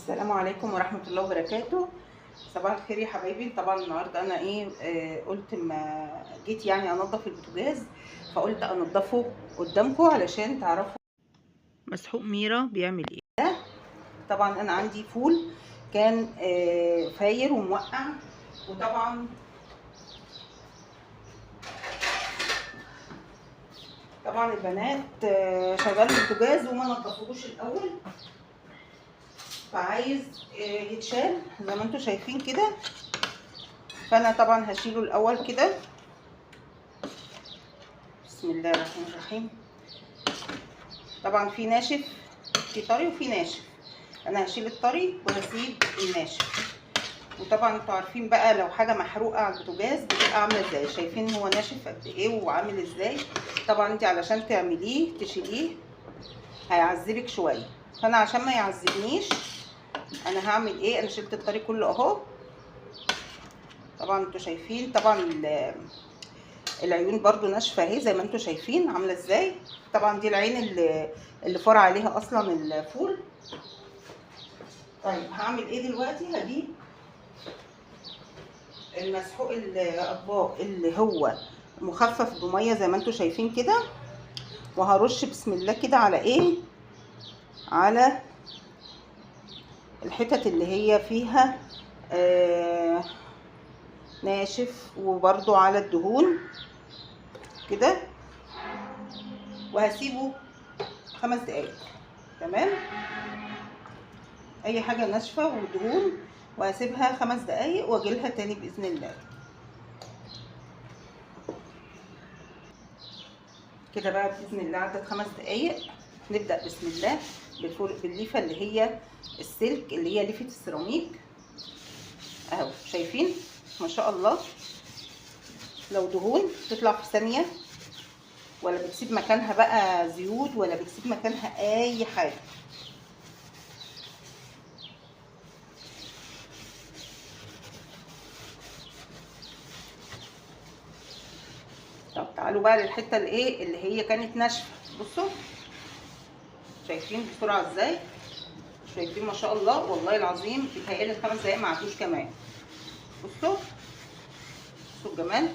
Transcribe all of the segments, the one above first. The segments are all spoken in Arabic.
السلام عليكم ورحمة الله وبركاته. صباح الخير يا حبايبي. طبعا النهارده انا قلت ما جيت يعني انضف البوتاجاز، فقلت انضفه قدامكم علشان تعرفوا مسحوق ميرا بيعمل ايه. طبعا انا عندي فول كان فاير وموقع، وطبعا البنات شغلوا البوتاجاز وما نضفوهوش الاول، فعايز يتشال زي ما انتم شايفين كده. فانا طبعا هشيله الاول كده. بسم الله الرحمن الرحيم. طبعا في ناشف، في طري وفي ناشف. انا هشيل الطري وهسيب الناشف. وطبعا انتوا عارفين بقى لو حاجه محروقه على البوتاجاز بتبقى عامله ازاي، شايفين هو ناشف قد ايه وعامل ازاي. طبعا انت علشان تعمليه تشيليه هيعذبك شويه، فانا عشان ما يعذبنيش انا هعمل ايه، انا شلت الطري كله اهو. طبعا انتوا شايفين طبعا العيون برضو ناشفه اهي زي ما انتم شايفين عامله ازاي. طبعا دي العين اللي فار عليها اصلا الفول. طيب هعمل ايه دلوقتي؟ هجيب المسحوق الاطباق اللي هو مخفف بميه زي ما انتم شايفين كده، وهرش بسم الله كده على ايه، على الحتت اللي هي فيها ناشف، وبرضو على الدهون كده، وهسيبه 5 دقايق. تمام، اي حاجه ناشفه ودهون، وهسيبها 5 دقايق واجيلها تاني باذن الله. كده بقى باذن الله عدت 5 دقايق. نبدا بسم الله بالليفه اللي هي السلك، اللي هي ليفه السيراميك اهو. شايفين ما شاء الله، لو دهون تطلع في ثانيه، ولا بتسيب مكانها بقى زيوت، ولا بتسيب مكانها اي حاجه. طب تعالوا بقى للحته اللي هي كانت ناشفه. بصوا شايفين بسرعه ازاي، شايفين ما شاء الله، والله العظيم بيتهيألي ال5 دقايق ما عدوش كمان. بصوا الجمال،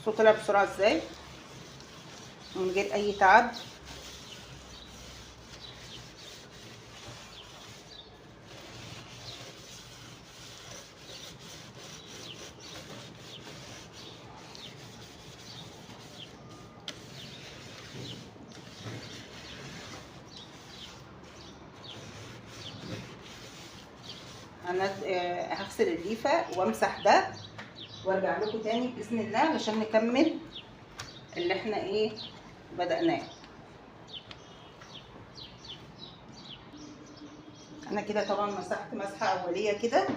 بصوا طلع بسرعه ازاي من غير اي تعب. انا هغسل الليفه وامسح ده وارجع لكم تاني باذن الله علشان نكمل اللي احنا بدأناه. انا كده طبعا مسحت مسحه اوليه كده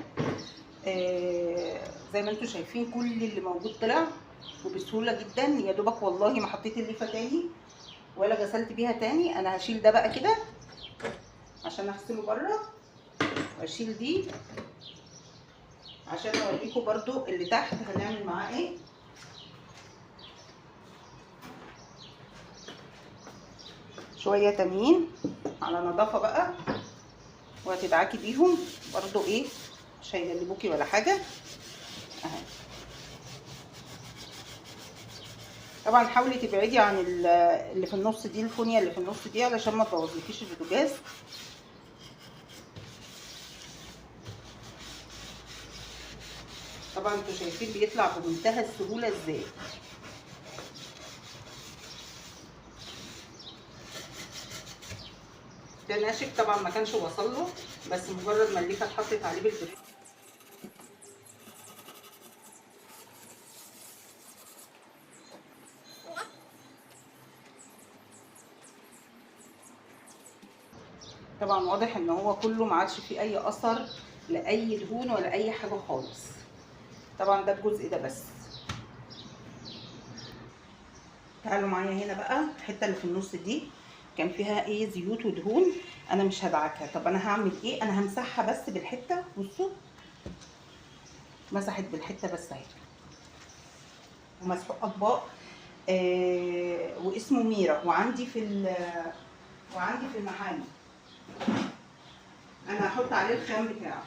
زي ما انتم شايفين، كل اللي موجود طلع وبسهوله جدا. يا دوبك والله ما حطيت الليفه تاني ولا غسلت بيها تاني. انا هشيل ده بقى كده عشان اغسله بره، واشيل دي عشان اوريكم برضو اللي تحت هنعمل معاه ايه. شويه تانيين على نظافه بقى، وهتدعكي بيهم برضو مش هيجلبوكي ولا حاجه اهي. طبعا حاولي تبعدي عن اللي في النص دي، الفونيا اللي في النص دي، علشان ما تبوظلكيش البوتاجاز. طبعا انتوا شايفين بيطلع بمنتهى السهوله ازاي. ده ناشف طبعا ما كانش وصل له، بس مجرد ما الليفه اتحطت عليه بالبريد. طبعا واضح ان هو كله ما عادش فيه اي اثر لاي دهون ولا اي حاجه خالص. طبعا ده الجزء ده بس. تعالوا معايا هنا بقى، الحته اللي في النص دي كان فيها زيوت ودهون، انا مش هدعكها. طب انا هعمل ايه؟ انا همسحها بس بالحته. بصوا مسحت بالحته بس اهي. ومسحوق اطباق واسمه ميرا، وعندي في المحل. انا احط عليه الخام بتاعه.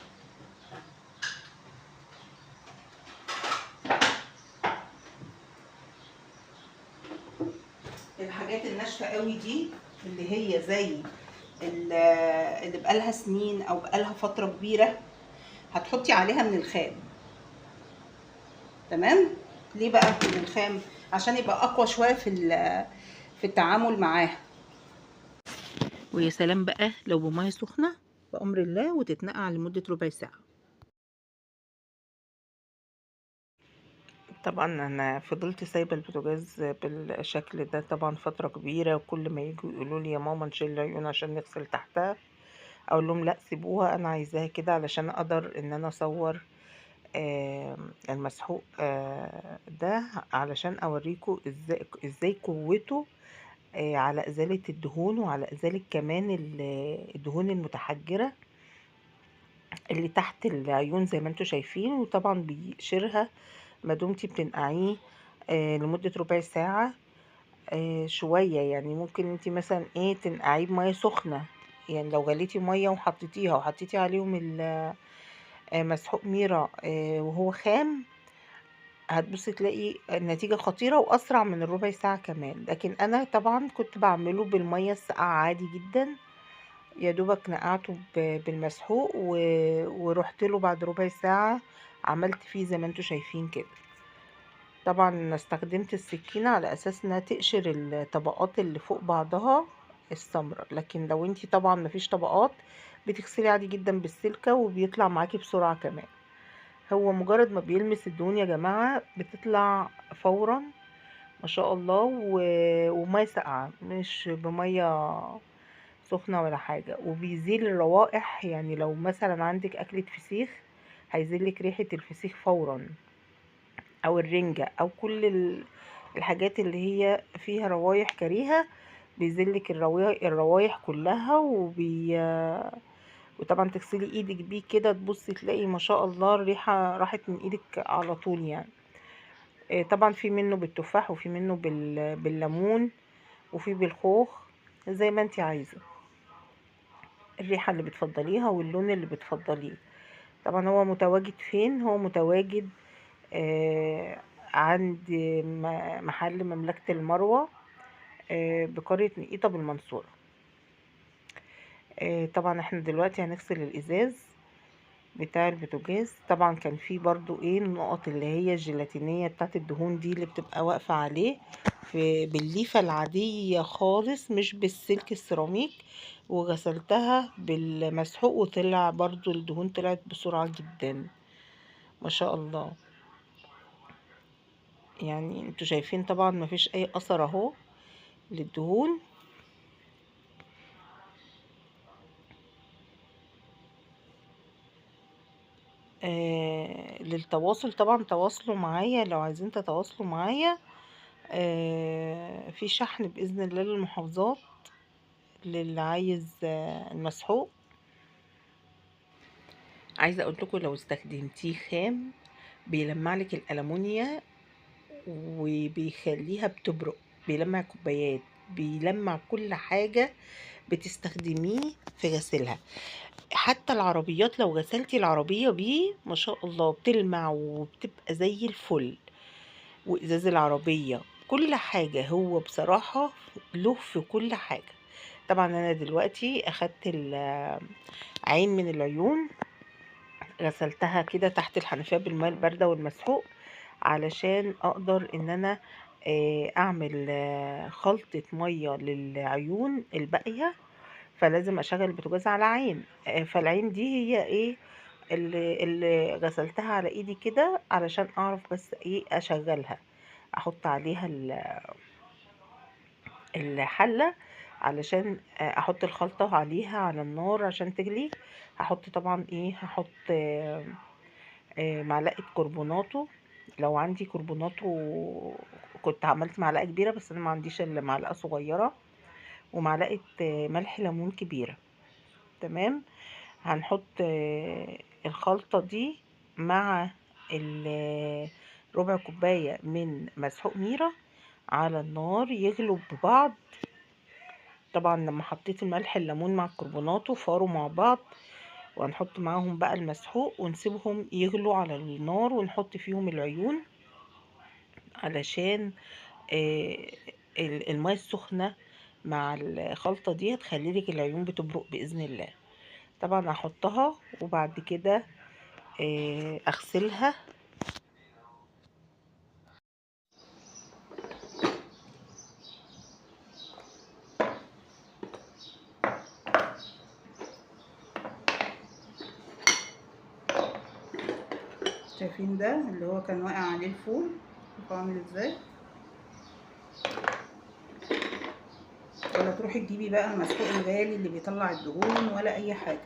الحاجات الناشفه قوي دي اللي هي زي اللي بقالها سنين او بقالها فتره كبيره هتحطي عليها من الخام. تمام. ليه بقى من الخام؟ عشان يبقى اقوى شويه في التعامل معاها. ويا سلام بقى لو بميه سخنه بامر الله وتتنقع لمده ربع ساعه. طبعا انا فضلت سايبه البوتاجاز بالشكل ده طبعا فتره كبيره، وكل ما يجوا يقولوا لي يا ماما نشيل العيون عشان نغسل تحتها، اقول لهم لا سيبوها، انا عايزاها كده علشان اقدر ان انا اصور المسحوق ده، علشان اوريكم ازاي قوته على ازالة الدهون، وعلى ازالة كمان الدهون المتحجرة اللي تحت العيون زي ما انتوا شايفين. وطبعا بيقشرها ما دمتي بتنقعيه لمدة ربع ساعة شوية. يعني ممكن انتي مثلا ايه تنقعيه بمية سخنة، يعني لو غليتي مية وحطيتيها وحطيتي عليهم مسحوق ميرا وهو خام، هتبصي تلاقي النتيجة خطيرة وأسرع من الربع ساعة كمان. لكن أنا طبعا كنت بعمله بالمية الساقعة عادي جدا، يا دوبك نقعته بالمسحوق ورحت له بعد ربع ساعة عملت فيه زي ما انتوا شايفين كده. طبعا أنا استخدمت السكينة على أساس انها تقشر الطبقات اللي فوق بعضها السمرة، لكن لو انتي طبعا مفيش طبقات بتغسلي عادي جدا بالسلكة وبيطلع معاكي بسرعة كمان. هو مجرد ما بيلمس الدهون يا جماعة بتطلع فورا ما شاء الله، ومية ساقعة مش بمية سخنة ولا حاجة. وبيزيل الروائح، يعني لو مثلا عندك أكلة فسيخ هيزيلك ريحة الفسيخ فورا، أو الرنجة أو كل الحاجات اللي هي فيها روايح كريهة، بيزيلك الروايح كلها. وطبعا تغسلي ايدك بيه كده تبصي تلاقي ما شاء الله الريحة راحت من ايدك على طول يعني. طبعا في منه بالتفاح وفي منه بالليمون وفي بالخوخ زي ما انت عايزة، الريحة اللي بتفضليها واللون اللي بتفضليه. طبعا هو متواجد فين؟ هو متواجد عند محل مملكة المروة بقرية نقيطة بالمنصورة. طبعا احنا دلوقتي هنغسل الازاز بتاع البوتاجاز. طبعا كان في برضو ايه النقط اللي هي الجيلاتينية بتاعت الدهون دي اللي بتبقى واقفة عليه بالليفة العادية خالص مش بالسلك السيراميك، وغسلتها بالمسحوق وطلع برضو الدهون طلعت بسرعة جدا ما شاء الله. يعني انتوا شايفين طبعا مفيش اي اثر اهو للدهون. للتواصل طبعا تواصلوا معايا لو عايزين تتواصلوا معايا. في شحن بإذن الله للمحافظات للي عايز المسحوق. عايزة اقول لكم لو استخدمتيه خام بيلمع لك الألمونيا وبيخليها بتبرق، بيلمع كوبايات، بيلمع كل حاجة بتستخدميه في غسلها. حتى العربيات لو غسلتي العربية بيه ما شاء الله بتلمع وبتبقى زي الفل. وإزاز العربية كل حاجة هو بصراحة له في كل حاجة. طبعا أنا دلوقتي أخدت عين من العيون غسلتها كده تحت الحنفية بالماء الباردة والمسحوق علشان أقدر إن أنا أعمل خلطة مية للعيون الباقية. فلازم أشغل البوتاجاز على عين، فالعين دي هي إيه اللي غسلتها على ايدي كده علشان اعرف بس ايه اشغلها، احط عليها الحلة علشان احط الخلطة عليها على النار عشان تغلي. هحط طبعا ايه هحط معلقة كربوناتو، لو عندي كربوناتو كنت عملت معلقة كبيرة بس انا ما عنديش الا معلقة صغيرة، ومعلقة ملح ليمون كبيرة. تمام. هنحط الخلطة دي مع ربع كوباية من مسحوق ميرا على النار يغلوا ببعض. طبعا لما حطيت الملح الليمون مع الكربونات وفاروا مع بعض وهنحط معاهم بقى المسحوق ونسيبهم يغلوا على النار، ونحط فيهم العيون علشان المية السخنة مع الخلطة دي هتخليلك العيون بتبرق بإذن الله. طبعا هحطها وبعد كده اغسلها. شايفين ده اللي هو كان واقع عليه الفول شوفوا عامل ازاي. ولا تروحي تجيبي بقى المسحوق الغالي اللي بيطلع الدهون ولا اي حاجه.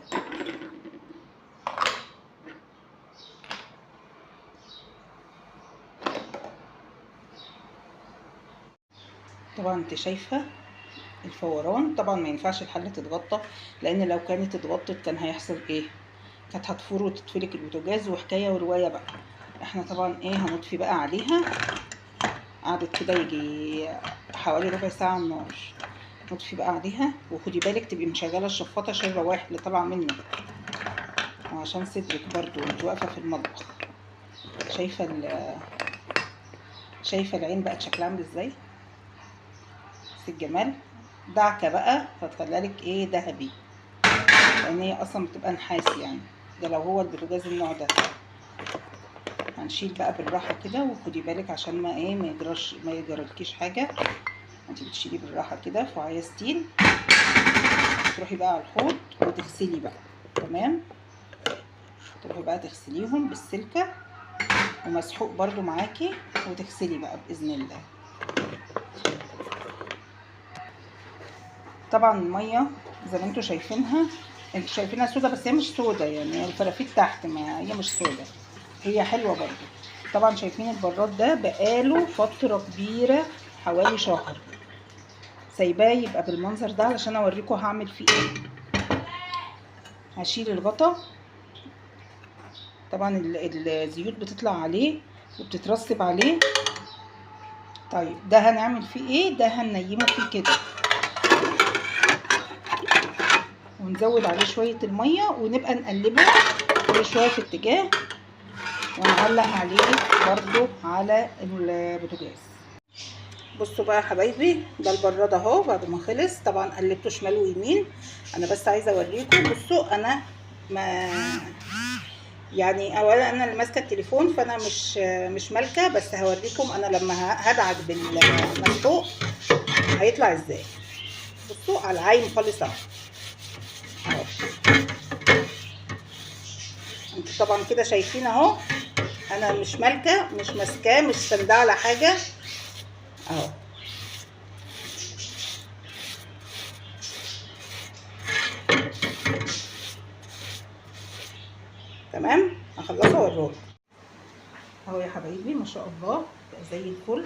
طبعا انت شايفه الفوران. طبعا ما ينفعش الحله تتغطى، لان لو كانت اتغطت كان هيحصل ايه؟ كانت هتفور وتتفلك البوتاجاز وحكايه وروايه بقى. احنا طبعا ايه هنطفي بقى عليها. قعدت كده يجي حوالي ربع ساعه على النار. نطفي بقى عليها، وخدي بالك تبقي مشغله الشفاطه عشان الروايح اللي طالعه منه، وعشان صدرك برضو وانت واقفه في المطبخ. شايفه العين بقت شكلها عامل ازاي؟ بس الجمال دعكه بقى فتخليها لك ايه ذهبي، لان هي اصلا بتبقى نحاس يعني. ده لو هو البوتاجاز النوع ده. هنشيل بقى بالراحه كده، وخدي بالك عشان ما ايه ما يجرالكيش حاجه. انت بتشيليه بالراحه كده في وعايه ستيل. تروحي بقى على الحوض وتغسلي بقى. تمام. تروحي بقى تغسليهم بالسلكه ومسحوق برضو معاكي، وتغسلي بقى باذن الله. طبعا الميه زي ما انتوا شايفينها، انتوا شايفينها سودا بس هي مش سودا يعني، الفرافيت تحت ما هي مش سودا، هي حلوه برضو. طبعا شايفين البراد ده بقاله فتره كبيره حوالي شهر، سايباه يبقى بالمنظر ده علشان اوريكم هعمل فيه ايه. هشيل الغطا. طبعا الزيوت بتطلع عليه وبتترسب عليه. طيب ده هنعمل فيه ايه؟ ده هننيمه فيه كده، ونزود عليه شويه الميه ونبقى نقلبه كل شويه في اتجاه، ونعلق عليه برضو على البوتاجاز. بصوا بقى يا حبايبي، ده البراد اهو بعد ما خلص. طبعا قلبته شمال ويمين. انا بس عايزه اوريكم. بصوا انا ما يعني اولا انا اللي ماسكه التليفون فانا مش مالكه، بس هوريكم انا لما هدعك بالمسحوق هيطلع ازاي. بصوا على العين خالص اهو. انتوا طبعا كده شايفين اهو، انا مش مالكه مش ماسكاه مش سنداه على حاجه اهو. تمام. هخلصه واوريكم اهو يا حبايبي. ما شاء الله بقى زي الفل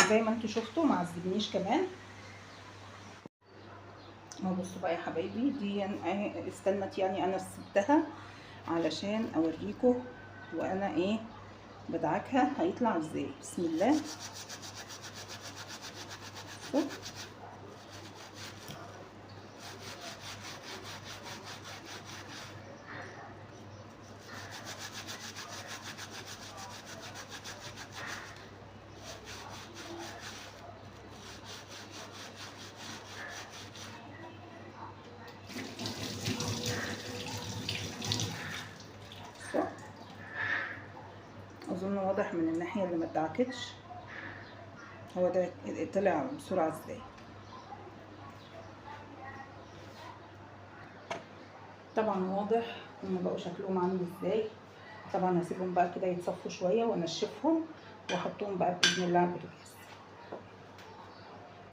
زي ما انتوا شفتوا، ما عذبنيش كمان اهو. بصوا بقى يا حبايبي، دي استنت يعني انا سبتها علشان اوريكم وانا ايه بدعكها هيطلع ازاي. بسم الله. اظن واضح من الناحيه اللي ما اتدعكتش هو ده طلع بسرعه ازاي. طبعا واضح هم بقوا شكلهم عامل ازاي. طبعا هسيبهم بقى كده يتصفوا شويه وانشفهم واحطهم بقى باذن الله على البوتاجاز.